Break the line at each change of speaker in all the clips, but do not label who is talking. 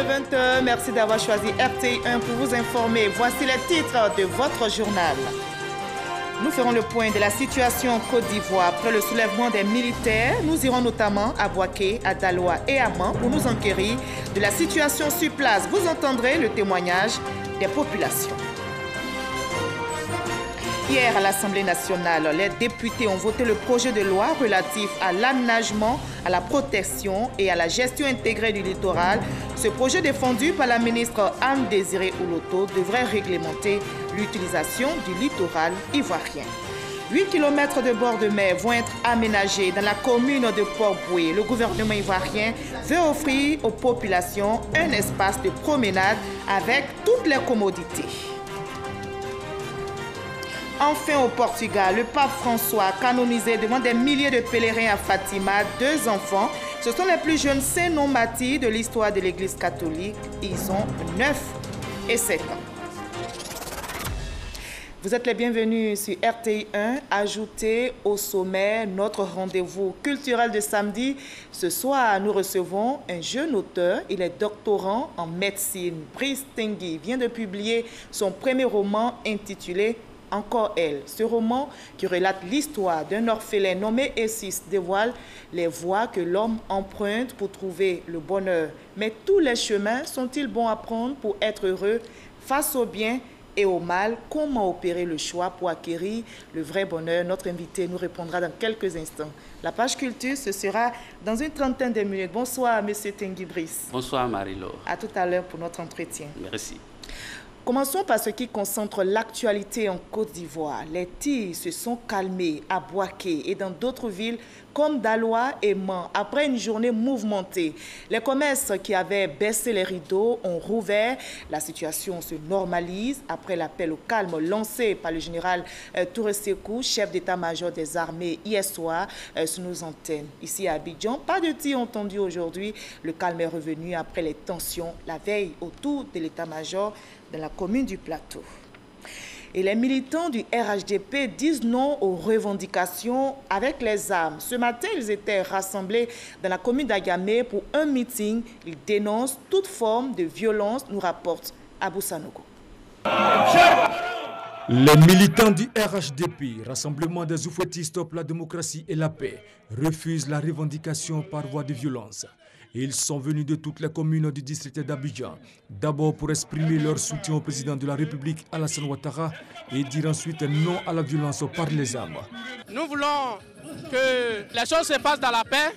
20 h. Merci d'avoir choisi RTI1 pour vous informer. Voici les titres de votre journal. Nous ferons le point de la situation en Côte d'Ivoire après le soulèvement des militaires. Nous irons notamment à Boaké, à Daloa et à Man pour nous enquérir de la situation sur place. Vous entendrez le témoignage des populations. Hier, à l'Assemblée nationale, les députés ont voté le projet de loi relatif à l'aménagement, à la protection et à la gestion intégrée du littoral. Ce projet défendu par la ministre Anne-Désirée Oloto devrait réglementer l'utilisation du littoral ivoirien. 8 km de bord de mer vont être aménagés dans la commune de Port-Boué. Le gouvernement ivoirien veut offrir aux populations un espace de promenade avec toutes les commodités. Enfin, au Portugal, le pape François a canonisé devant des milliers de pèlerins à Fatima 2 enfants. Ce sont les plus jeunes saints non martyrs de l'histoire de l'Église catholique. Ils ont 9 et 7 ans. Vous êtes les bienvenus sur RTI1. Ajoutez au sommet notre rendez-vous culturel de samedi. Ce soir, nous recevons un jeune auteur. Il est doctorant en médecine. Brice Tengi vient de publier son premier roman intitulé Encore elle. Ce roman qui relate l'histoire d'un orphelin nommé Essis dévoile les voies que l'homme emprunte pour trouver le bonheur. Mais tous les chemins sont-ils bons à prendre pour être heureux face au bien et au mal? Comment opérer le choix pour acquérir le vrai bonheur? Notre invité nous répondra dans quelques instants. La page culture, ce sera dans une trentaine de minutes. Bonsoir, M. Tengi Brice.
Bonsoir, Marie-Laure.
À tout à l'heure pour notre entretien.
Merci.
Commençons par ce qui concentre l'actualité en Côte d'Ivoire. Les tirs se sont calmés à Boaké et dans d'autres villes comme Daloa et Man après une journée mouvementée. Les commerces qui avaient baissé les rideaux ont rouvert. La situation se normalise après l'appel au calme lancé par le général Touré Sekou, chef d'état-major des armées hier soir sur nos antennes. Ici à Abidjan, pas de tirs entendus aujourd'hui. Le calme est revenu après les tensions la veille autour de l'état-major dans la commune du Plateau. Et les militants du RHDP disent non aux revendications avec les armes. Ce matin, ils étaient rassemblés dans la commune d'Agamé pour un meeting. Ils dénoncent toute forme de violence, nous rapporte Abou Sanogo.
Les militants du RHDP, Rassemblement des oufouettistes pour la démocratie et la paix, refusent la revendication par voie de violence. Ils sont venus de toutes les communes du district d'Abidjan, d'abord pour exprimer leur soutien au président de la République, Alassane Ouattara, et dire ensuite non à la violence par les armes.
Nous voulons que les choses se passent dans la paix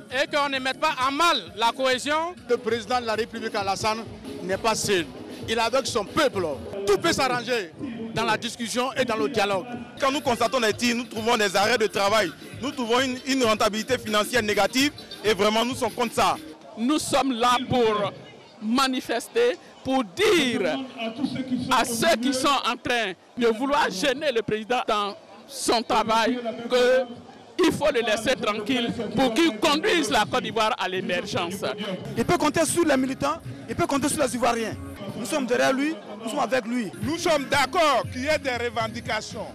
et qu'on ne mette pas à mal la cohésion.
Le président de la République, Alassane, n'est pas seul. Il est avec son peuple. Tout peut s'arranger dans la discussion et dans le dialogue.
Quand nous constatons les tirs, nous trouvons des arrêts de travail, nous trouvons une rentabilité financière négative et vraiment nous sommes contre ça.
Nous sommes là pour manifester, pour dire à ceux qui sont en train de vouloir gêner le président dans son travail qu'il faut le laisser tranquille pour qu'il conduise la Côte d'Ivoire à l'émergence.
Il peut compter sur les militants, il peut compter sur les Ivoiriens. Nous sommes derrière lui, nous sommes avec lui.
Nous sommes d'accord qu'il y ait des revendications,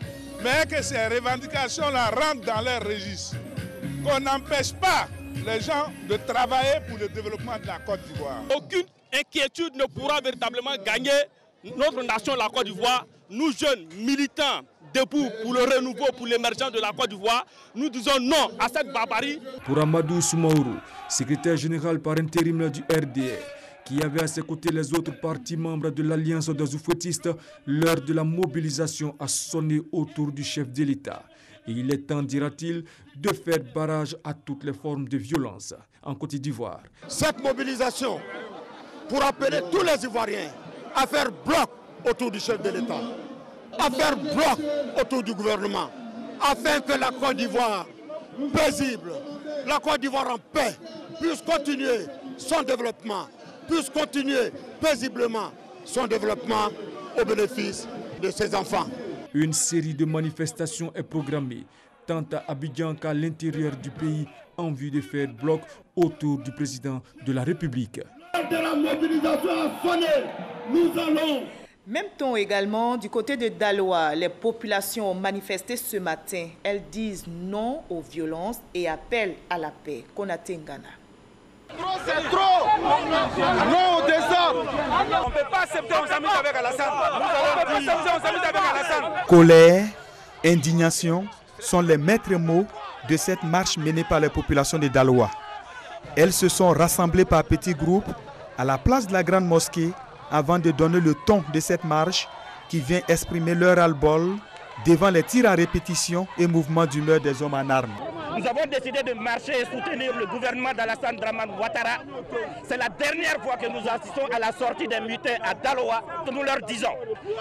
mais que ces revendications-là rentrent dans leur registre. Qu'on n'empêche pas les gens de travailler pour le développement de la Côte d'Ivoire.
Aucune inquiétude ne pourra véritablement gagner notre nation, la Côte d'Ivoire. Nous, jeunes militants, debout pour le renouveau, pour l'émergence de la Côte d'Ivoire, nous disons non à cette barbarie.
Pour Amadou Soumaourou, secrétaire général par intérim du RDR, qui avait à ses côtés les autres partis membres de l'Alliance des oufouettistes, l'heure de la mobilisation a sonné autour du chef de l'État. Et il est temps, dira-t-il, de faire barrage à toutes les formes de violence en Côte d'Ivoire.
Cette mobilisation pour appeler tous les Ivoiriens à faire bloc autour du chef de l'État, à faire bloc autour du gouvernement, afin que la Côte d'Ivoire paisible, la Côte d'Ivoire en paix, puisse continuer son développement, puisse continuer paisiblement son développement au bénéfice de ses enfants.
Une série de manifestations est programmée, tant à Abidjan qu'à l'intérieur du pays, en vue de faire bloc autour du président de la République.
La mobilisation a sonné, nous allons.
Même ton également, du côté de Daloa, les populations ont manifesté ce matin. Elles disent non aux violences et appellent à la paix. Konaté Ngana.
c'est trop. Non au désordre.
On ne peut pas accepter, on s'amuse avec Alassane. On ne peut pas accepter, on s'amuse avec Alassane.
Colère, indignation sont les maîtres mots de cette marche menée par les populations de Daloa. Elles se sont rassemblées par petits groupes à la place de la grande mosquée avant de donner le ton de cette marche qui vient exprimer leur ras-le-bol devant les tirs à répétition et mouvements d'humeur des hommes en armes.
Nous avons décidé de marcher et soutenir le gouvernement d'Alassane Dramane Ouattara. C'est la dernière fois que nous assistons à la sortie des mutins à Daloa. Nous leur disons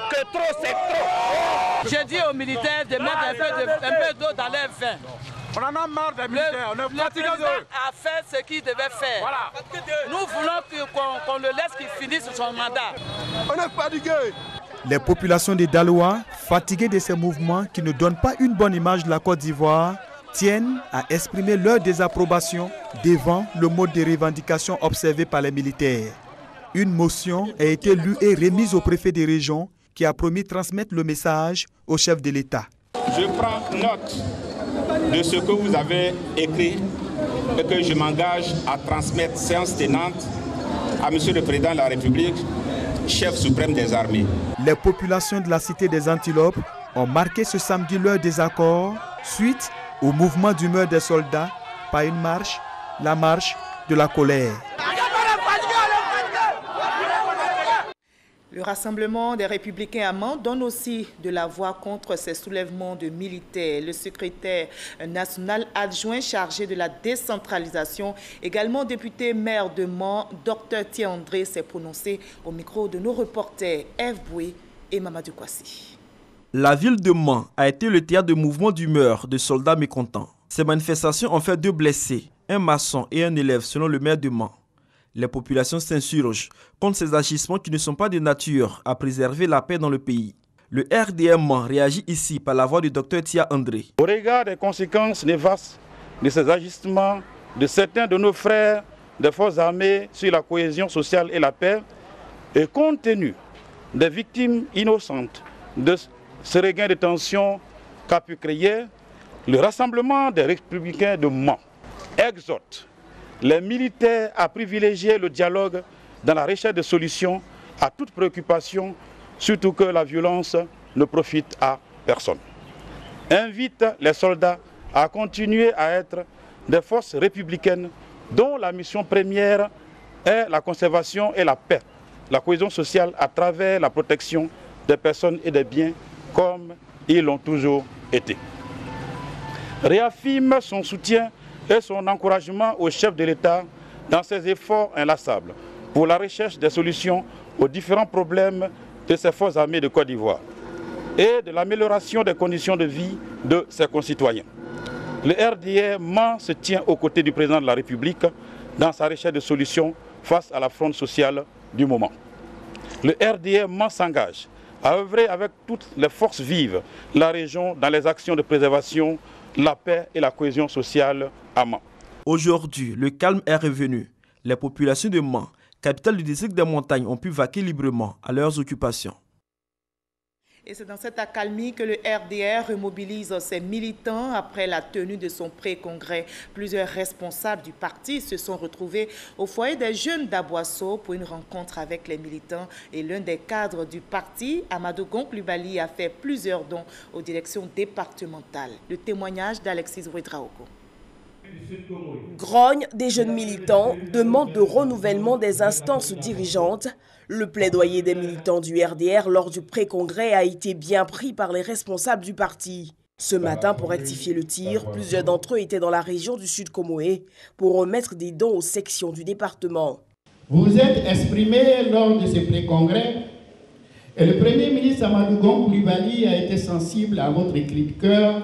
que trop c'est trop.
J'ai dit aux militaires de mettre un peu d'eau dans leur vin.
On en a marre des militaires, on est fatigués
d'eux. Le président a fait ce qu'il devait faire. Voilà. Nous voulons qu'on le laisse qu'il finisse son mandat.
On est fatigués.
Les populations de Daloa, fatiguées de ces mouvements qui ne donnent pas une bonne image de la Côte d'Ivoire, tiennent à exprimer leur désapprobation devant le mode de revendication observé par les militaires. Une motion a été lue et remise au préfet des régions qui a promis de transmettre le message au chef de l'État.
Je prends note de ce que vous avez écrit et que je m'engage à transmettre séance tenante à M. le Président de la République, chef suprême des armées.
Les populations de la cité des Antilopes ont marqué ce samedi leur désaccord suite au mouvement d'humeur des soldats par une marche, la marche de la colère.
Le rassemblement des Républicains à Mans donne aussi de la voix contre ces soulèvements de militaires. Le secrétaire national adjoint chargé de la décentralisation, également député maire de Mans, Dr Thierry André, s'est prononcé au micro de nos reporters Eve Boué et Mamadou Kwasi.
La ville de Mans a été le théâtre de mouvements d'humeur de soldats mécontents. Ces manifestations ont fait 2 blessés, un maçon et un élève selon le maire de Mans. Les populations s'insurgent contre ces agissements qui ne sont pas de nature à préserver la paix dans le pays. Le RDM Mans réagit ici par la voix du Dr Thierry André.
Au regard des conséquences néfastes de ces agissements de certains de nos frères des forces armées sur la cohésion sociale et la paix, et compte tenu des victimes innocentes de ce regain de tension qu'a pu créer, le rassemblement des Républicains de Mans exhorte les militaires à privilégier le dialogue dans la recherche de solutions à toute préoccupation, surtout que la violence ne profite à personne. Invite les soldats à continuer à être des forces républicaines dont la mission première est la conservation et la paix, la cohésion sociale à travers la protection des personnes et des biens comme ils l'ont toujours été. Réaffirme son soutien et son encouragement au chef de l'État dans ses efforts inlassables pour la recherche des solutions aux différents problèmes de ses forces armées de Côte d'Ivoire et de l'amélioration des conditions de vie de ses concitoyens. Le RDR Mans se tient aux côtés du président de la République dans sa recherche de solutions face à la fronde sociale du moment. Le RDR Mans s'engage à œuvrer avec toutes les forces vives de la région dans les actions de préservation, la paix et la cohésion sociale à Mans.
Aujourd'hui, le calme est revenu. Les populations de Mans, capitale du district des montagnes, ont pu vaquer librement à leurs occupations.
Et c'est dans cette accalmie que le RDR remobilise ses militants après la tenue de son pré-congrès. Plusieurs responsables du parti se sont retrouvés au foyer des jeunes d'Aboisseau pour une rencontre avec les militants. Et l'un des cadres du parti, Amadou Gonklubali, a fait plusieurs dons aux directions départementales. Le témoignage d'Alexis Ouedraogo.
Grogne des jeunes militants, demande de renouvellement des instances dirigeantes. Le plaidoyer des militants du RDR lors du pré-congrès a été bien pris par les responsables du parti. Ce matin, pour rectifier le tir, plusieurs d'entre eux étaient dans la région du Sud Comoé pour remettre des dons aux sections du département.
Vous vous êtes exprimé lors de ce pré-congrès et le Premier ministre Amadou Gonklubali a été sensible à votre cri de cœur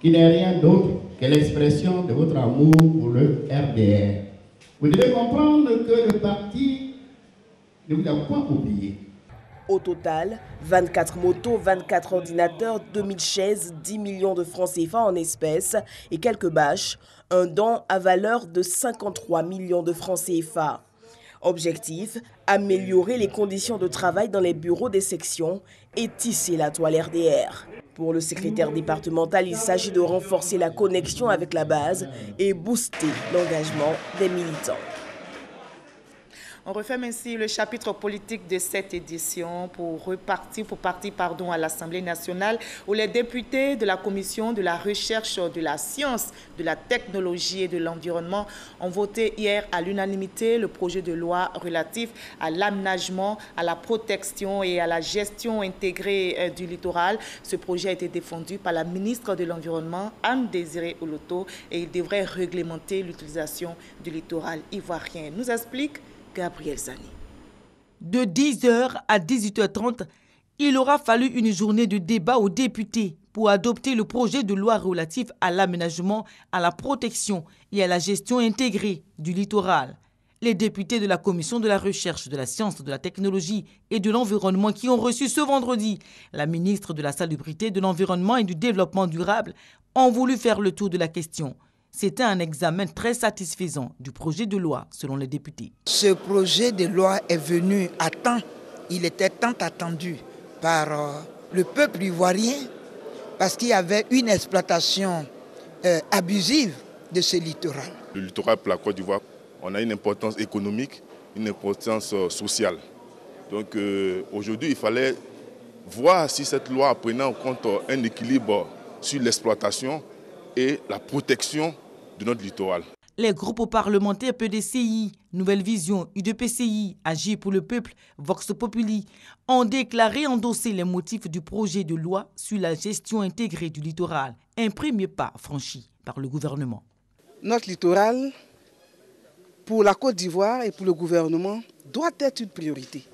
qui n'est rien d'autre que l'expression de votre amour pour le RDR. Vous devez comprendre que le parti ne vous a point oublié.
Au total, 24 motos, 24 ordinateurs, 2000 chaises, 10 millions de francs CFA en espèces et quelques bâches, un don à valeur de 53 millions de francs CFA. Objectif, améliorer les conditions de travail dans les bureaux des sections et tisser la toile RDR. Pour le secrétaire départemental, il s'agit de renforcer la connexion avec la base et booster l'engagement des militants.
On referme ainsi le chapitre politique de cette édition pour partir à l'Assemblée nationale où les députés de la Commission de la recherche, de la science, de la technologie et de l'environnement ont voté hier à l'unanimité le projet de loi relatif à l'aménagement, à la protection et à la gestion intégrée du littoral. Ce projet a été défendu par la ministre de l'Environnement, Anne-Désirée Oloto, et il devrait réglementer l'utilisation du littoral ivoirien. Nous explique Gabriel Zani.
De 10h à 18h30, il aura fallu une journée de débat aux députés pour adopter le projet de loi relatif à l'aménagement, à la protection et à la gestion intégrée du littoral. Les députés de la Commission de la recherche, de la science, de la technologie et de l'environnement qui ont reçu ce vendredi la ministre de la Salubrité, de l'Environnement et du Développement durable ont voulu faire le tour de la question. C'était un examen très satisfaisant du projet de loi, selon les députés.
Ce projet de loi est venu à temps. Il était tant attendu par le peuple ivoirien parce qu'il y avait une exploitation abusive de ce littoral.
Le littoral pour la Côte d'Ivoire, on a une importance économique, une importance sociale. Donc aujourd'hui, il fallait voir si cette loi prenait en compte un équilibre sur l'exploitation et la protection de notre littoral.
Les groupes parlementaires PDCI, Nouvelle Vision, UDPCI, Agir pour le peuple, Vox Populi ont déclaré endosser les motifs du projet de loi sur la gestion intégrée du littoral, un premier pas franchi par le gouvernement.
Notre littoral, pour la Côte d'Ivoire et pour le gouvernement, doit être une priorité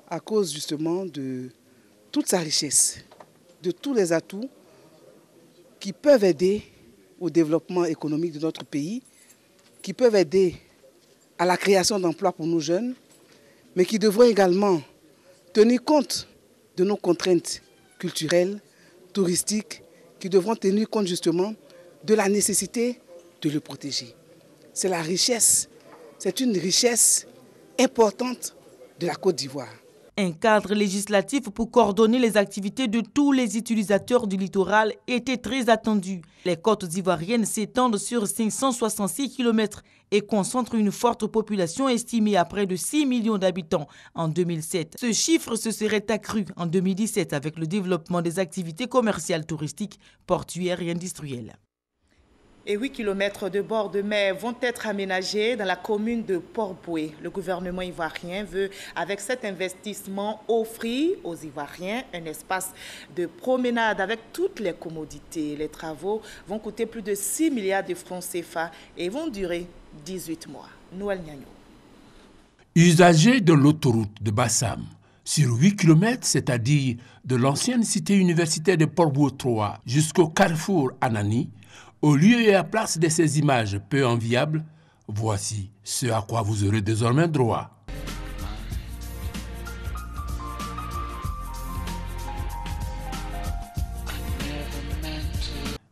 à cause justement de toute sa richesse, de tous les atouts qui peuvent aider au développement économique de notre pays, qui peuvent aider à la création d'emplois pour nos jeunes, mais qui devront également tenir compte de nos contraintes culturelles, touristiques, qui devront tenir compte justement de la nécessité de le protéger. C'est la richesse, c'est une richesse importante de la Côte d'Ivoire.
Un cadre législatif pour coordonner les activités de tous les utilisateurs du littoral était très attendu. Les côtes ivoiriennes s'étendent sur 566 km et concentrent une forte population estimée à près de 6 millions d'habitants en 2007. Ce chiffre se serait accru en 2017 avec le développement des activités commerciales, touristiques, portuaires et industrielles.
Et 8 km de bord de mer vont être aménagés dans la commune de Port-Boué. Le gouvernement ivoirien veut, avec cet investissement, offrir aux Ivoiriens un espace de promenade avec toutes les commodités. Les travaux vont coûter plus de 6 milliards de francs CFA et vont durer 18 mois. Noël Niagno.
Usagers de l'autoroute de Bassam, sur 8 km, c'est-à-dire de l'ancienne cité universitaire de Port-Boué 3 jusqu'au carrefour Anani, au lieu et à place de ces images peu enviables, voici ce à quoi vous aurez désormais droit.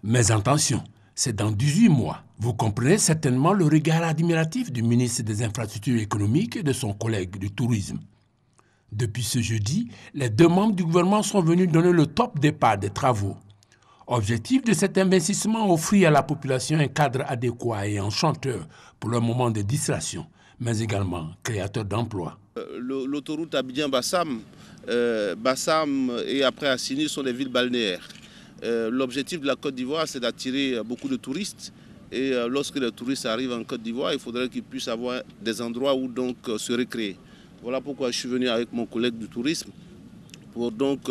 Mais attention, c'est dans 18 mois. Vous comprenez certainement le regard admiratif du ministre des Infrastructures économiques et de son collègue du tourisme. Depuis ce jeudi, les deux membres du gouvernement sont venus donner le top départ des travaux. Objectif de cet investissement, offrir à la population un cadre adéquat et enchanteur pour le moment de distraction, mais également créateur d'emplois.
L'autoroute Abidjan-Bassam, Bassam et après Assini sont des villes balnéaires. L'objectif de la Côte d'Ivoire, c'est d'attirer beaucoup de touristes. Et lorsque les touristes arrivent en Côte d'Ivoire, il faudrait qu'ils puissent avoir des endroits où donc se récréer. Voilà pourquoi je suis venu avec mon collègue du tourisme pour donc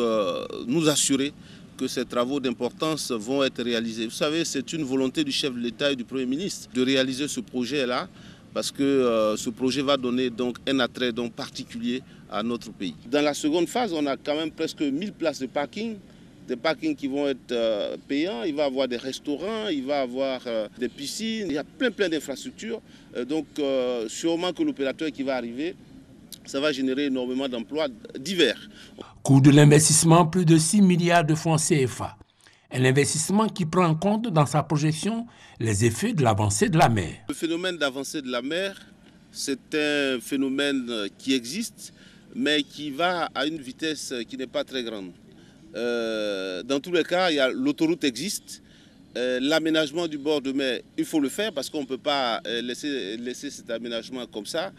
nous assurer que ces travaux d'importance vont être réalisés. Vous savez, c'est une volonté du chef de l'État et du Premier ministre de réaliser ce projet-là parce que ce projet va donner donc un attrait donc particulier à notre pays. Dans la seconde phase, on a quand même presque 1000 places de parking, des parkings qui vont être payants, il va y avoir des restaurants, il va y avoir des piscines, il y a plein d'infrastructures. Donc sûrement que l'opérateur qui va arriver, ça va générer énormément d'emplois divers.
Coût de l'investissement, plus de 6 milliards de francs CFA. Un investissement qui prend en compte dans sa projection les effets de l'avancée de la mer.
Le phénomène d'avancée de la mer, c'est un phénomène qui existe, mais qui va à une vitesse qui n'est pas très grande. Dans tous les cas, l'autoroute existe. L'aménagement du bord de mer, il faut le faire parce qu'on ne peut pas laisser cet aménagement comme ça.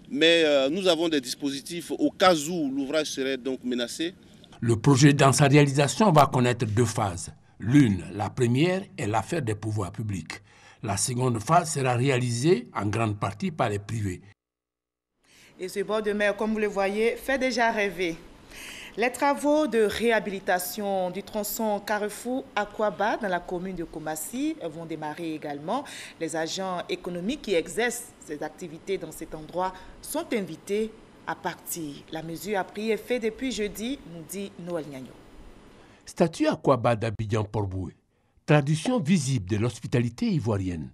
mais nous avons des dispositifs au cas où l'ouvrage serait donc menacé.
Le projet dans sa réalisation va connaître 2 phases. L'une, la première, est l'affaire des pouvoirs publics. La seconde phase sera réalisée en grande partie par les privés.
Et ce bord de mer, comme vous le voyez, fait déjà rêver. Les travaux de réhabilitation du tronçon Carrefour-Akwaba dans la commune de Koumassi vont démarrer également. Les agents économiques qui exercent ces activités dans cet endroit sont invités à partir. La mesure a pris effet depuis jeudi, nous dit Noël Nyagno.
Statue Akwaba d'Abidjan-Port-Boué, tradition visible de l'hospitalité ivoirienne.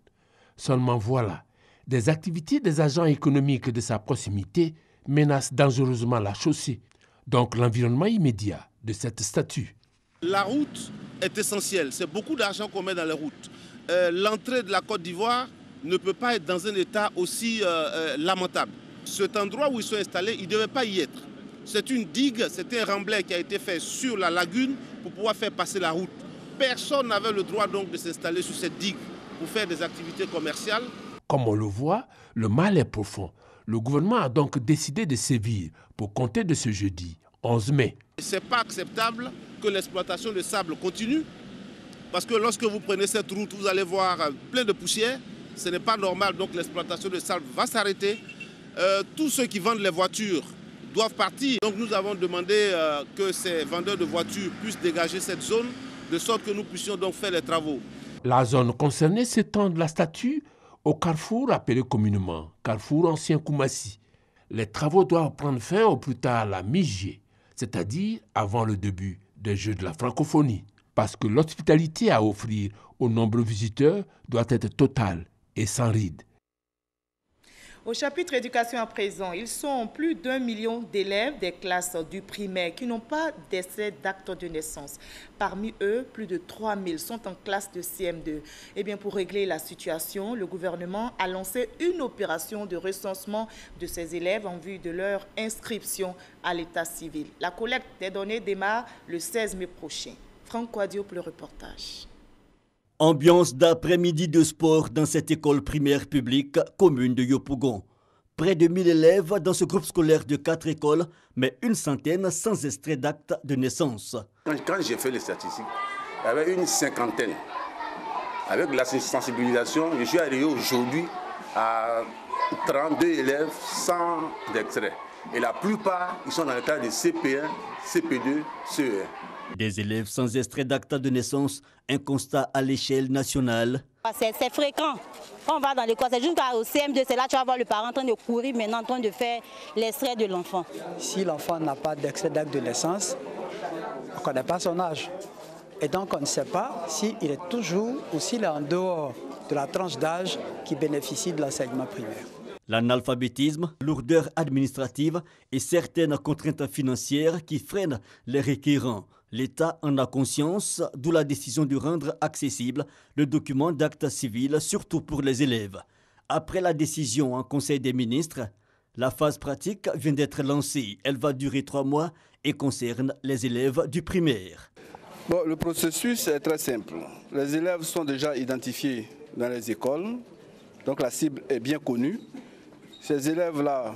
Seulement voilà, des activités des agents économiques de sa proximité menacent dangereusement la chaussée, donc l'environnement immédiat de cette statue.
La route est essentielle, c'est beaucoup d'argent qu'on met dans les routes. L'entrée de la Côte d'Ivoire ne peut pas être dans un état aussi lamentable. Cet endroit où ils sont installés, ils ne devaient pas y être. C'est une digue, c'est un remblai qui a été fait sur la lagune pour pouvoir faire passer la route. Personne n'avait le droit donc de s'installer sur cette digue pour faire des activités commerciales.
Comme on le voit, le mal est profond. Le gouvernement a donc décidé de sévir pour compter de ce jeudi, 11 mai.
Ce n'est pas acceptable que l'exploitation de sable continue, parce que lorsque vous prenez cette route, vous allez voir plein de poussière. Ce n'est pas normal, donc l'exploitation de sable va s'arrêter. Tous ceux qui vendent les voitures doivent partir. Donc nous avons demandé que ces vendeurs de voitures puissent dégager cette zone, de sorte que nous puissions donc faire les travaux.
La zone concernée s'étend de la statue au carrefour appelé communément Carrefour Ancien Koumassi. Les travaux doivent prendre fin au plus tard la mi-juillet, c'est-à-dire avant le début des Jeux de la francophonie, parce que l'hospitalité à offrir aux nombreux visiteurs doit être totale et sans ride.
Au chapitre éducation à présent, ils sont plus d'1 million d'élèves des classes du primaire qui n'ont pas d'essai d'acte de naissance. Parmi eux, plus de 3 000 sont en classe de CM2. Eh bien, pour régler la situation, le gouvernement a lancé une opération de recensement de ces élèves en vue de leur inscription à l'état civil. La collecte des données démarre le 16 mai prochain. Franck Quadio pour le reportage.
Ambiance d'après-midi de sport dans cette école primaire publique commune de Yopougon. Près de 1000 élèves dans ce groupe scolaire de 4 écoles, mais une centaine sans extrait d'acte de naissance.
Quand j'ai fait les statistiques, il y avait une cinquantaine. Avec la sensibilisation, je suis arrivé aujourd'hui à 32 élèves sans extrait. Et la plupart, ils sont dans l'état de CP1, CP2, CE1.
Des élèves sans extrait d'acte de naissance, un constat à l'échelle nationale.
C'est fréquent. Quand on va dans l'école, c'est juste au CM2, c'est là que tu vas voir le parent en train de courir maintenant, en train de faire l'extrait de l'enfant.
Si l'enfant n'a pas d'extrait d'acte de naissance, on ne connaît pas son âge. Et donc on ne sait pas s'il est toujours ou s'il est en dehors de la tranche d'âge qui bénéficie de l'enseignement primaire.
L'analphabétisme, lourdeur administrative et certaines contraintes financières qui freinent les requérants. L'État en a conscience, d'où la décision de rendre accessible le document d'acte civil, surtout pour les élèves. Après la décision en Conseil des ministres, la phase pratique vient d'être lancée. Elle va durer 3 mois et concerne les élèves du primaire.
Bon, le processus est très simple. Les élèves sont déjà identifiés dans les écoles, donc la cible est bien connue. Ces élèves-là,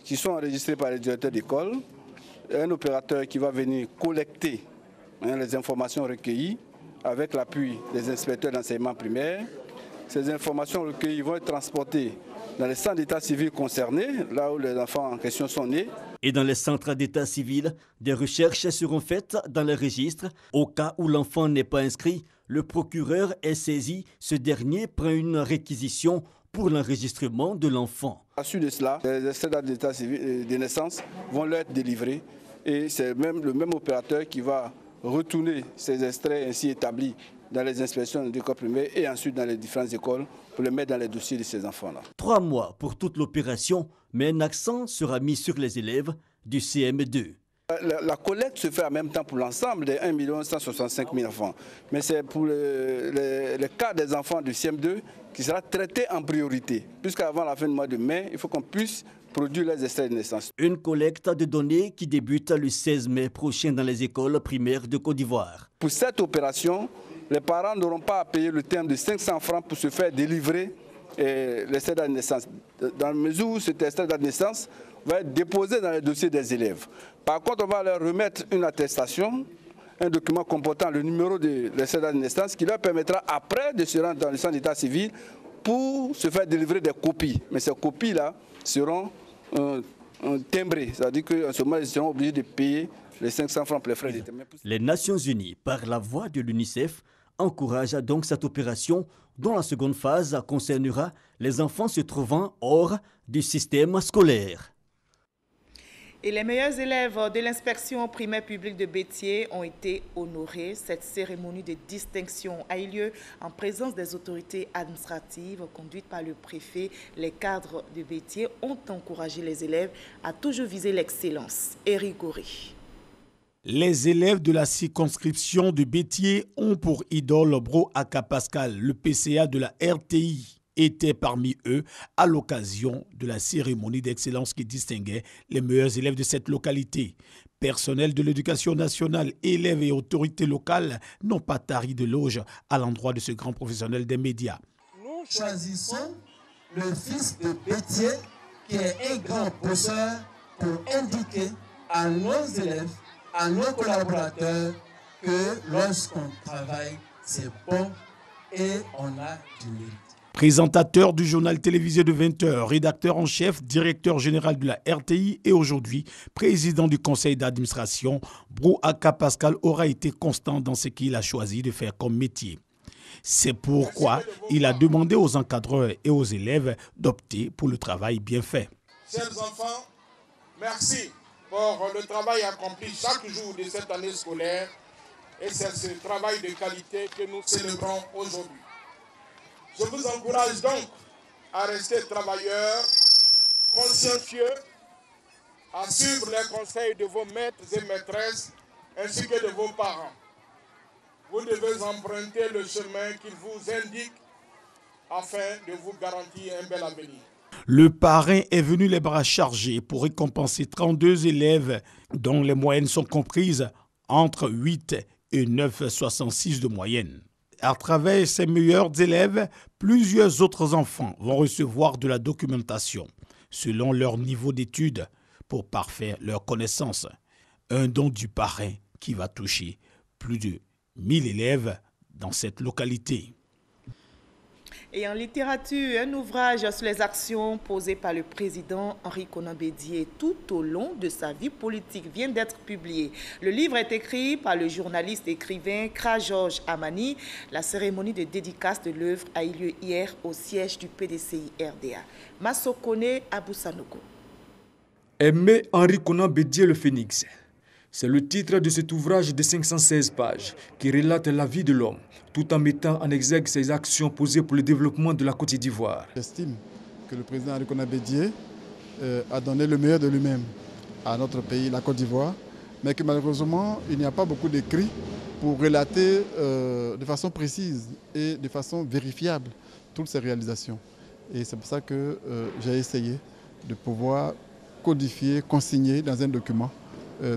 qui sont enregistrés par les directeurs d'école, un opérateur qui va venir collecter les informations recueillies avec l'appui des inspecteurs d'enseignement primaire. Ces informations recueillies vont être transportées dans les centres d'état civil concernés, là où les enfants en question sont nés.
Et dans les centres d'état civil, des recherches seront faites dans les registres. Au cas où l'enfant n'est pas inscrit, le procureur est saisi. Ce dernier prend une réquisition pour l'enregistrement de l'enfant.
À la suite de cela, les extraits d'état civil de naissance vont leur être délivrés. Et c'est même le même opérateur qui va retourner ces extraits ainsi établis dans les inspections d'école primaire et ensuite dans les différentes écoles pour les mettre dans les dossiers de ces enfants-là.
3 mois pour toute l'opération, mais un accent sera mis sur les élèves du CM2.
La collecte se fait en même temps pour l'ensemble des 1 165 000 enfants. Mais c'est pour le cas des enfants du CM2 qui sera traité en priorité. Puisqu'avant la fin du mois de mai, il faut qu'on puisse produire les extraits de naissance.
Une collecte de données qui débute le 16 mai prochain dans les écoles primaires de Côte d'Ivoire.
Pour cette opération, les parents n'auront pas à payer le terme de 500 francs pour se faire délivrer les certificats de naissance. Dans la mesure où ce certificat de naissance va être déposé dans le dossier des élèves. Par contre, on va leur remettre une attestation, un document comportant le numéro de certificat de naissance qui leur permettra après de se rendre dans le centre d'état civil pour se faire délivrer des copies. Mais ces copies-là seront timbrées, c'est-à-dire qu'en ce moment, ils seront obligés de payer les 500 francs pour les frais d'état.
Les Nations Unies, par la voix de l'UNICEF, encouragent donc cette opération dont la seconde phase concernera les enfants se trouvant hors du système scolaire.
Et les meilleurs élèves de l'inspection primaire publique de Bétier ont été honorés. Cette cérémonie de distinction a eu lieu en présence des autorités administratives conduites par le préfet. Les cadres de Bétier ont encouragé les élèves à toujours viser l'excellence. Éric Goury.
Les élèves de la circonscription de Bétier ont pour idole Bro Aka Pascal, le PCA de la RTI. Était parmi eux à l'occasion de la cérémonie d'excellence qui distinguait les meilleurs élèves de cette localité. Personnel de l'éducation nationale, élèves et autorités locales n'ont pas tari de loge à l'endroit de ce grand professionnel des médias.
Nous choisissons le fils de Bétier qui est un grand bosseur pour indiquer à nos élèves, à nos collaborateurs que lorsqu'on travaille, c'est bon et on a du mérite.
Présentateur du journal télévisé de 20h, rédacteur en chef, directeur général de la RTI et aujourd'hui président du conseil d'administration, Bro Aka Pascal aura été constant dans ce qu'il a choisi de faire comme métier. C'est pourquoi il a demandé aux encadreurs et aux élèves d'opter pour le travail bien fait.
Chers enfants, merci pour le travail accompli chaque jour de cette année scolaire et c'est ce travail de qualité que nous célébrons aujourd'hui. Je vous encourage donc à rester travailleurs, consciencieux, à suivre les conseils de vos maîtres et maîtresses ainsi que de vos parents. Vous devez emprunter le chemin qu'ils vous indiquent afin de vous garantir un bel avenir.
Le parrain est venu les bras chargés pour récompenser 32 élèves dont les moyennes sont comprises entre 8 et 9,66 de moyenne. À travers ces meilleurs élèves, plusieurs autres enfants vont recevoir de la documentation selon leur niveau d'études pour parfaire leurs connaissances. Un don du parrain qui va toucher plus de 1000 élèves dans cette localité.
Et en littérature, un ouvrage sur les actions posées par le président Henri Konan Bédié tout au long de sa vie politique vient d'être publié. Le livre est écrit par le journaliste et écrivain Kra Georges Amani. La cérémonie de dédicace de l'œuvre a eu lieu hier au siège du PDCI RDA. Massokone Aboussanogo.
Aimé Henri Konan Bédié le Phénix. C'est le titre de cet ouvrage de 516 pages qui relate la vie de l'homme, tout en mettant en exergue ses actions posées pour le développement de la Côte d'Ivoire.
J'estime que le président Henri Konan Bédié a donné le meilleur de lui-même à notre pays, la Côte d'Ivoire, mais que malheureusement, il n'y a pas beaucoup d'écrits pour relater de façon précise et de façon vérifiable toutes ces réalisations. Et c'est pour ça que j'ai essayé de pouvoir codifier, consigner dans un document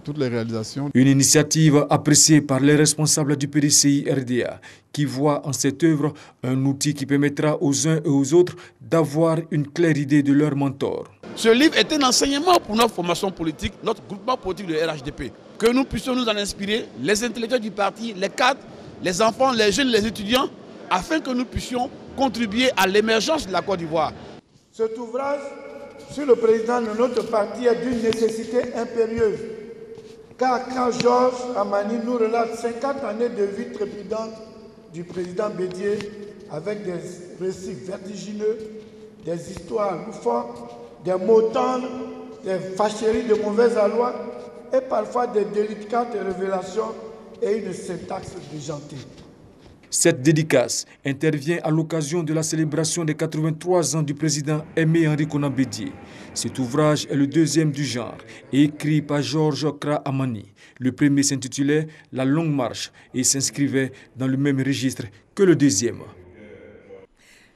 toutes les réalisations.
Une initiative appréciée par les responsables du PDCI RDA qui voient en cette œuvre un outil qui permettra aux uns et aux autres d'avoir une claire idée de leur mentor.
Ce livre est un enseignement pour notre formation politique, notre groupement politique de RHDP. Que nous puissions nous en inspirer, les intellectuels du parti, les cadres, les enfants, les jeunes, les étudiants, afin que nous puissions contribuer à l'émergence de la Côte d'Ivoire.
Cet ouvrage sur le président de notre parti est d'une nécessité impérieuse. Car quand Georges Amani nous relate 50 années de vie trépidante du président Bédié avec des récits vertigineux, des histoires loufoques, des mots tendres, des fâcheries de mauvaise aloi et parfois des délicates révélations et une syntaxe déjantée.
Cette dédicace intervient à l'occasion de la célébration des 83 ans du président Aimé Henri Konan Bédié. Cet ouvrage est le deuxième du genre, écrit par Georges Kra Amani. Le premier s'intitulait « La longue marche » et s'inscrivait dans le même registre que le deuxième.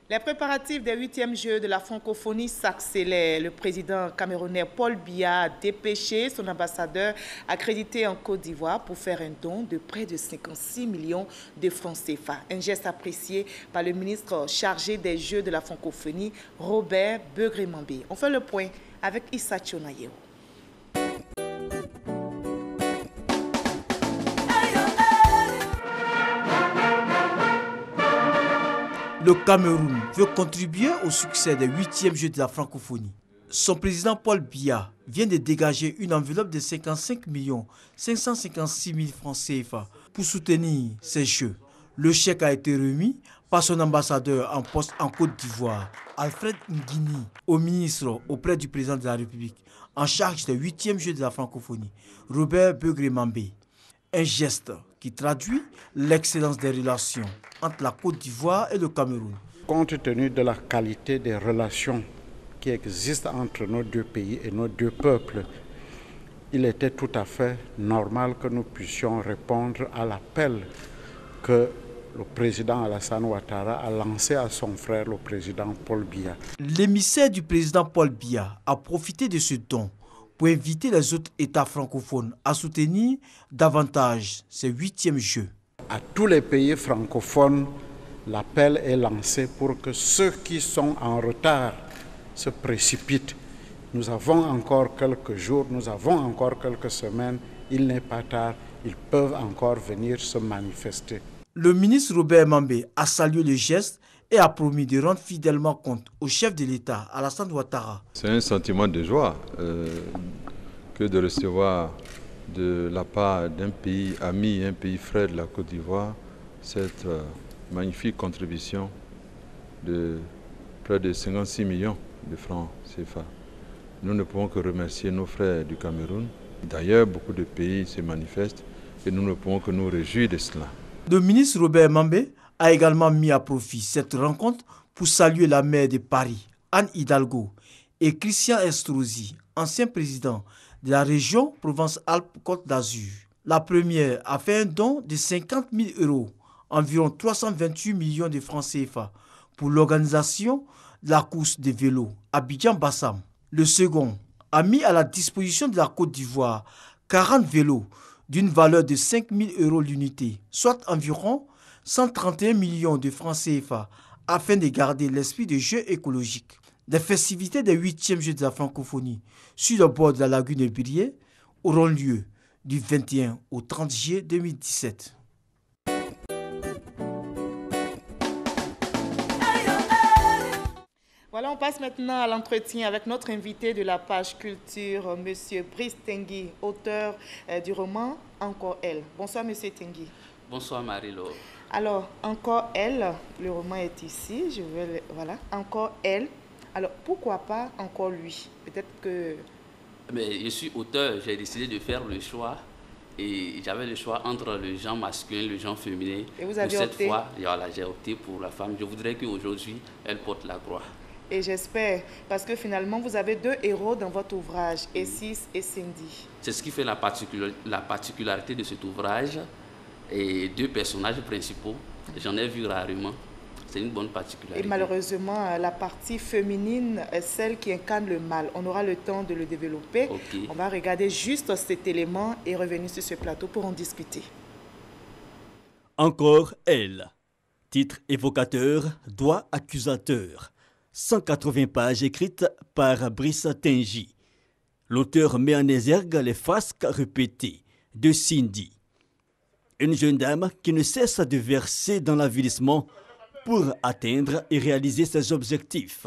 Les préparatifs des 8e Jeux de la francophonie s'accélèrent. Le président camerounais Paul Biya a dépêché son ambassadeur accrédité en Côte d'Ivoire pour faire un don de près de 56 millions de francs CFA. Un geste apprécié par le ministre chargé des Jeux de la francophonie, Robert Begré-Mambé. On fait le point avec Issa Tchonayeo.
Le Cameroun veut contribuer au succès des 8e Jeux de la francophonie. Son président Paul Biya vient de dégager une enveloppe de 55 556 000 francs CFA pour soutenir ces Jeux. Le chèque a été remis par son ambassadeur en poste en Côte d'Ivoire, Alfred Nguini, au ministre auprès du président de la République en charge des 8e Jeux de la francophonie, Robert Begré-Mambé. Un geste qui traduit l'excellence des relations entre la Côte d'Ivoire et le Cameroun.
Compte tenu de la qualité des relations qui existent entre nos deux pays et nos deux peuples, il était tout à fait normal que nous puissions répondre à l'appel que le président Alassane Ouattara a lancé à son frère, le président Paul Biya.
L'émissaire du président Paul Biya a profité de ce don pour inviter les autres États francophones à soutenir davantage ces 8e Jeux.
À tous les pays francophones, l'appel est lancé pour que ceux qui sont en retard se précipitent. Nous avons encore quelques jours, nous avons encore quelques semaines, il n'est pas tard, ils peuvent encore venir se manifester.
Le ministre Robert Mambé a salué le geste et a promis de rendre fidèlement compte au chef de l'État, Alassane Ouattara.
C'est un sentiment de joie que de recevoir de la part d'un pays ami, un pays frère de la Côte d'Ivoire, cette magnifique contribution de près de 56 millions de francs CFA. Nous ne pouvons que remercier nos frères du Cameroun. D'ailleurs, beaucoup de pays se manifestent et nous ne pouvons que nous réjouir de cela.
Le ministre Robert Mambé a également mis à profit cette rencontre pour saluer la maire de Paris, Anne Hidalgo, et Christian Estrosi, ancien président de la région Provence-Alpes-Côte d'Azur. La première a fait un don de 50 000 €, environ 328 millions de francs CFA, pour l'organisation de la course de vélo Abidjan-Bassam. Le second a mis à la disposition de la Côte d'Ivoire 40 vélos d'une valeur de 5 000 € l'unité, soit environ 131 millions de francs CFA, afin de garder l'esprit de jeu écologique. Les festivités des 8e Jeux de la francophonie sur le bord de la lagune de Brié auront lieu du 21 au 30 juillet 2017.
Voilà, on passe maintenant à l'entretien avec notre invité de la page culture, M. Brice Tengi, auteur du roman « Encore elle ». Bonsoir, M. Tengi.
Bonsoir, Marie-Laure.
Alors, « Encore elle », le roman est ici, voilà, « Encore elle ». Alors, pourquoi pas encore lui? Peut-être que...
Mais je suis auteur, j'ai décidé de faire le choix. Et j'avais le choix entre le genre masculin et le genre féminin.
Et vous avez
cette
opté?
fois, voilà, j'ai opté pour la femme. Je voudrais qu'aujourd'hui, elle porte la croix.
Et j'espère, parce que finalement, vous avez deux héros dans votre ouvrage, Essis et Cindy.
C'est ce qui fait la particularité de cet ouvrage. Et deux personnages principaux, j'en ai vu rarement. C'est une bonne particularité.
Et malheureusement, la partie féminine est celle qui incarne le mal. On aura le temps de le développer.
Okay.
On va regarder juste cet élément et revenir sur ce plateau pour en discuter.
Encore elle. Titre évocateur, doigt accusateur. 180 pages écrites par Brice Tengi. L'auteur met en exergue les frasques répétées de Cindy. Une jeune dame qui ne cesse de verser dans l'avilissement pour atteindre et réaliser ses objectifs.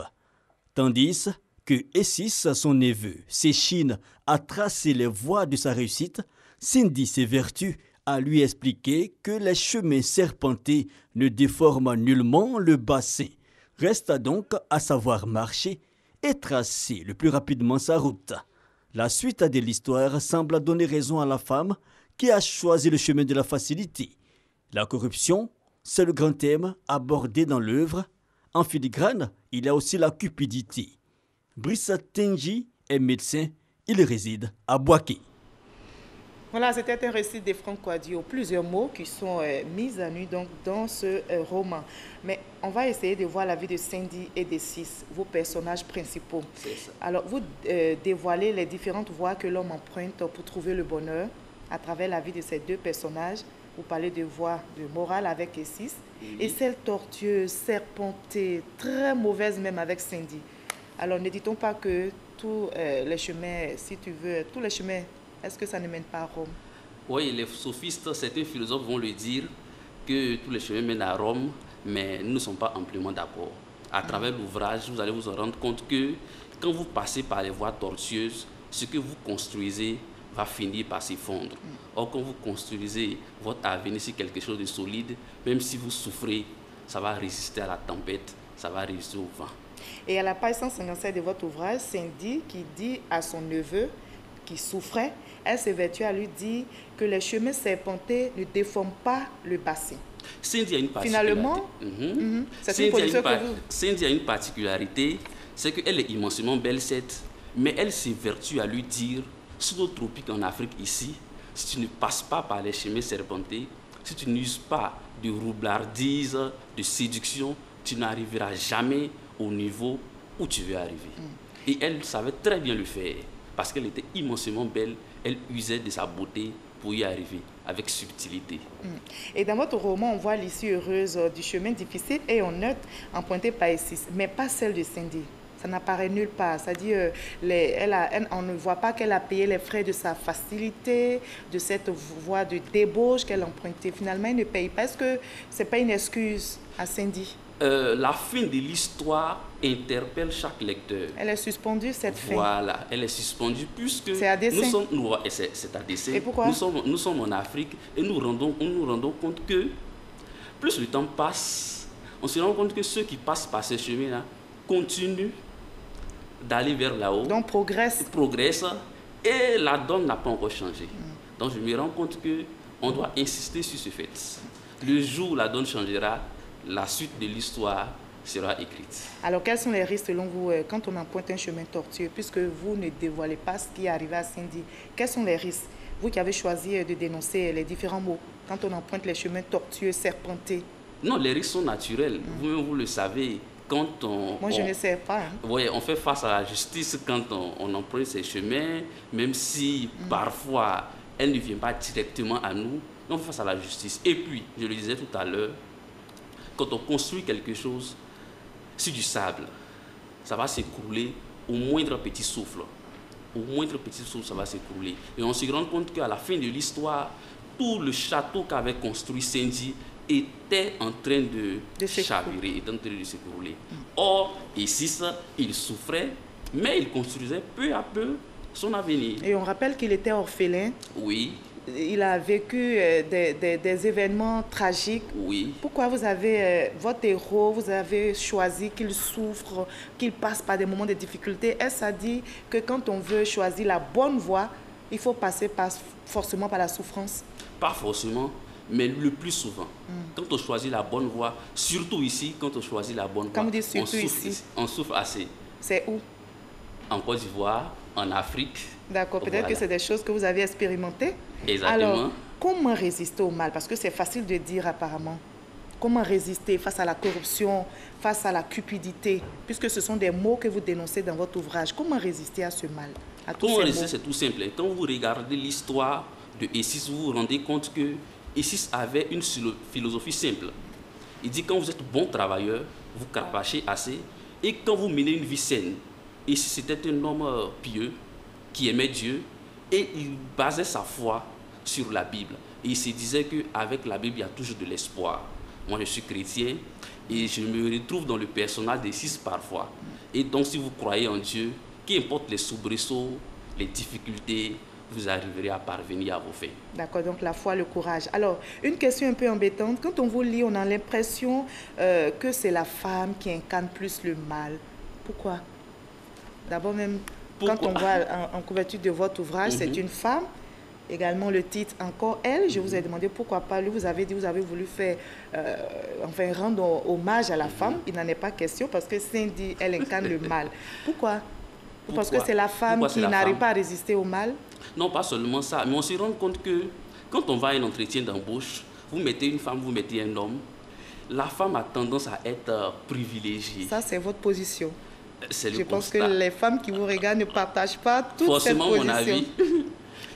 Tandis que Essis, son neveu, s'échine à tracer les voies de sa réussite, Cindy s'évertue à lui expliquer que les chemins serpentés ne déforment nullement le bassin. Reste donc à savoir marcher et tracer le plus rapidement sa route. La suite de l'histoire semble donner raison à la femme qui a choisi le chemin de la facilité. La corruption, c'est le grand thème abordé dans l'œuvre. En filigrane, il y a aussi la cupidité. Brice Tengi est médecin, il réside à Bouaké.
Voilà, c'était un récit de Franck Kouadio, plusieurs mots qui sont mis à nu donc, dans ce roman. Mais on va essayer de voir la vie de Cindy et de Sis, vos personnages principaux.
C'est ça.
Alors, vous dévoilez les différentes voies que l'homme emprunte pour trouver le bonheur à travers la vie de ces deux personnages. Vous parlez de voies de morale avec Sis et celle tortueuse, serpentée, très mauvaise même avec Cindy. Alors, ne dit-on pas que tous les chemins, si tu veux, tous les chemins, est-ce que ça ne mène pas à Rome?
Oui, les sophistes, certains philosophes vont le dire, que tous les chemins mènent à Rome, mais nous ne sommes pas amplement d'accord. À travers l'ouvrage, vous allez vous en rendre compte que quand vous passez par les voies tortueuses, ce que vous construisez va finir par s'effondrer. Or, quand vous construisez votre avenir sur quelque chose de solide, même si vous souffrez, ça va résister à la tempête, ça va résister au vent.
Et à la page 157 de votre ouvrage, Cindy qui dit à son neveu qui souffrait, elle s'évertue à lui dire que les chemins serpentés ne déforment pas le bassin.
Cindy a une particularité.
Finalement, c'est une position que vous...
Cindy a une particularité, c'est qu'elle est immensément belle, certes, mais elle s'évertue à lui dire, sous le tropique en Afrique ici, si tu ne passes pas par les chemins serpentés, si tu n'uses pas de roublardise, de séduction, tu n'arriveras jamais au niveau où tu veux arriver. Et elle savait très bien le faire, parce qu'elle était immensément belle, elle usait de sa beauté pour y arriver avec subtilité.
Et dans votre roman, on voit l'issue heureuse du chemin difficile et honnête emprunté par Sis, mais pas celle de Cindy. Ça n'apparaît nulle part. C'est-à-dire, on ne voit pas qu'elle a payé les frais de sa facilité, de cette voie de débauche qu'elle empruntait. Finalement, elle ne paye pas. Est-ce que ce n'est pas une excuse à Cindy?
La fin de l'histoire interpelle chaque lecteur.
Elle est suspendue, cette fin.
Voilà, elle est suspendue puisque
c'est à dessein.
C'est à dessein.
Et pourquoi?
Nous sommes en Afrique et nous nous rendons compte que plus le temps passe, on se rend compte que ceux qui passent par ces chemins-là continuent d'aller vers là-haut.
Donc progresse.
Et la donne n'a pas encore changé. Donc je me rends compte qu'on doit insister sur ce fait. Le jour où la donne changera, la suite de l'histoire sera écrite.
Alors, quels sont les risques selon vous quand on emprunte un chemin tortueux, puisque vous ne dévoilez pas ce qui est arrivé à Cindy? Quels sont les risques? Vous qui avez choisi de dénoncer les différents mots, quand on emprunte les chemins tortueux, serpentés.
Non, les risques sont naturels. Vous le savez. Quand
Moi, je ne sais pas.
Oui, on fait face à la justice quand on emprunte ces chemins, même si parfois elle ne vient pas directement à nous, on fait face à la justice. Et puis, je le disais tout à l'heure, quand on construit quelque chose sur du sable, ça va s'écrouler au moindre petit souffle. Au moindre petit souffle, ça va s'écrouler. Et on se rend compte qu'à la fin de l'histoire, tout le château qu'avait construit Cindy était en train de chavirer, était en train de s'écrouler. Or, ici, il souffrait, mais il construisait peu à peu son avenir.
Et on rappelle qu'il était orphelin.
Oui.
Il a vécu des événements tragiques.
Oui.
Pourquoi vous avez, votre héros, vous avez choisi qu'il souffre, qu'il passe par des moments de difficulté? Est-ce à dire que quand on veut choisir la bonne voie, il faut passer forcément par la souffrance? Pas
forcément, mais le plus souvent. Quand on choisit la bonne voie, surtout ici, quand on choisit la bonne voie, on souffre assez.
C'est où?
En Côte d'Ivoire, en Afrique.
D'accord, peut-être que c'est des choses que vous avez expérimentées.
Exactement.
Alors, comment résister au mal? Parce que c'est facile de dire apparemment. Comment résister face à la corruption, face à la cupidité, puisque ce sont des mots que vous dénoncez dans votre ouvrage. Comment résister à ce mal?
Comment résister, c'est tout simple. Quand vous regardez l'histoire de Sis, vous vous rendez compte que Sis avait une philosophie simple. Il dit, quand vous êtes bon travailleur, vous crapachez assez, et quand vous menez une vie saine, Sis c'était un homme pieux, qui aimait Dieu, et il basait sa foi sur la Bible. Et il se disait qu'avec la Bible, il y a toujours de l'espoir. Moi, je suis chrétien, et je me retrouve dans le personnage de Sis parfois. Et donc, si vous croyez en Dieu, qu'importe les soubresauts, les difficultés, vous arriverez à parvenir à vos fins.
D'accord, donc la foi, le courage. Alors, une question un peu embêtante. Quand on vous lit, on a l'impression que c'est la femme qui incarne plus le mal. Pourquoi? D'abord même, quand on voit en couverture de votre ouvrage, c'est une femme. Également le titre, encore elle. Je vous ai demandé pourquoi pas. Lui, vous avez dit, vous avez voulu faire, rendre hommage à la femme. Il n'en est pas question parce que Cindy, elle incarne le mal. Pourquoi? Parce que c'est la femme qui n'arrive pas à résister au mal.
Non, pas seulement ça, mais on se rend compte que quand on va à un entretien d'embauche, vous mettez une femme, vous mettez un homme, la femme a tendance à être privilégiée.
Ça, c'est votre position.
C'est le
Je pense que les femmes qui vous regardent ne partagent pas toute
forcément
cette position.
Mon avis.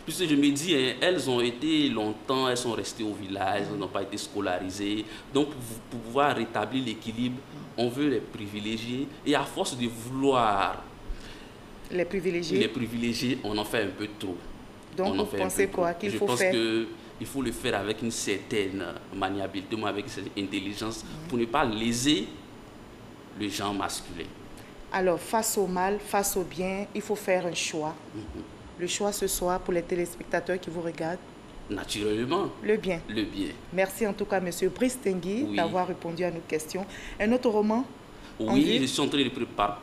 Puisque je me dis, hein, elles ont été longtemps, elles sont restées au village, elles n'ont pas été scolarisées. Donc, pour pouvoir rétablir l'équilibre, on veut les privilégier. Et à force de vouloir
les privilégier,
on en fait un peu trop.
Donc, vous pensez quoi qu'il faut faire?
Je pense qu'il faut le faire avec une certaine maniabilité, avec une certaine intelligence, pour ne pas léser le genre masculin.
Alors, face au mal, face au bien, il faut faire un choix. Le choix ce soir pour les téléspectateurs qui vous regardent?
Naturellement.
Le bien.
Le bien.
Merci en tout cas, M. Brice Tenguy, d'avoir répondu à nos questions. Un autre roman?
Oui, je suis en train de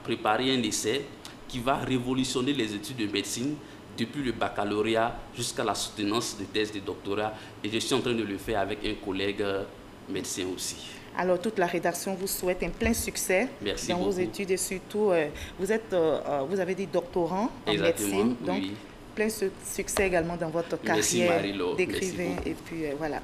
préparer un essai qui va révolutionner les études de médecine depuis le baccalauréat jusqu'à la soutenance de thèse de doctorat. Et je suis en train de le faire avec un collègue médecin aussi.
Alors, toute la rédaction vous souhaite un plein succès dans vos études et surtout, vous avez dit doctorant en médecine, donc plein succès également dans votre carrière d'écrivain. Et puis, voilà.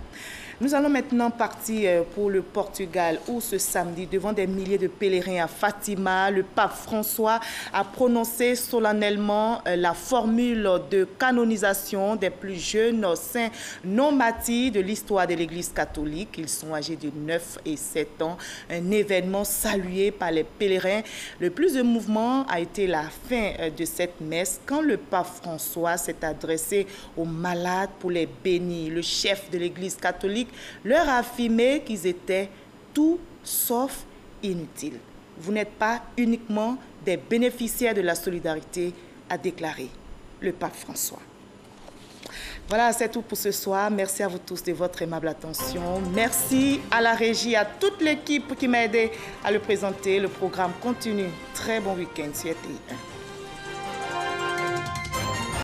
Nous allons maintenant partir pour le Portugal où ce samedi, devant des milliers de pèlerins à Fatima, le pape François a prononcé solennellement la formule de canonisation des plus jeunes saints non martyrs de l'histoire de l'Église catholique. Ils sont âgés de 9 et 7 ans, un événement salué par les pèlerins. Le plus de mouvement a été la fin de cette messe quand le pape François s'est adressé aux malades pour les bénir. Le chef de l'Église catholique leur a affirmé qu'ils étaient tout sauf inutiles. Vous n'êtes pas uniquement des bénéficiaires de la solidarité, a déclaré le pape François. Voilà, c'est tout pour ce soir. Merci à vous tous de votre aimable attention. Merci à la régie, à toute l'équipe qui m'a aidé à le présenter. Le programme continue. Très bon week-end sur RTI1.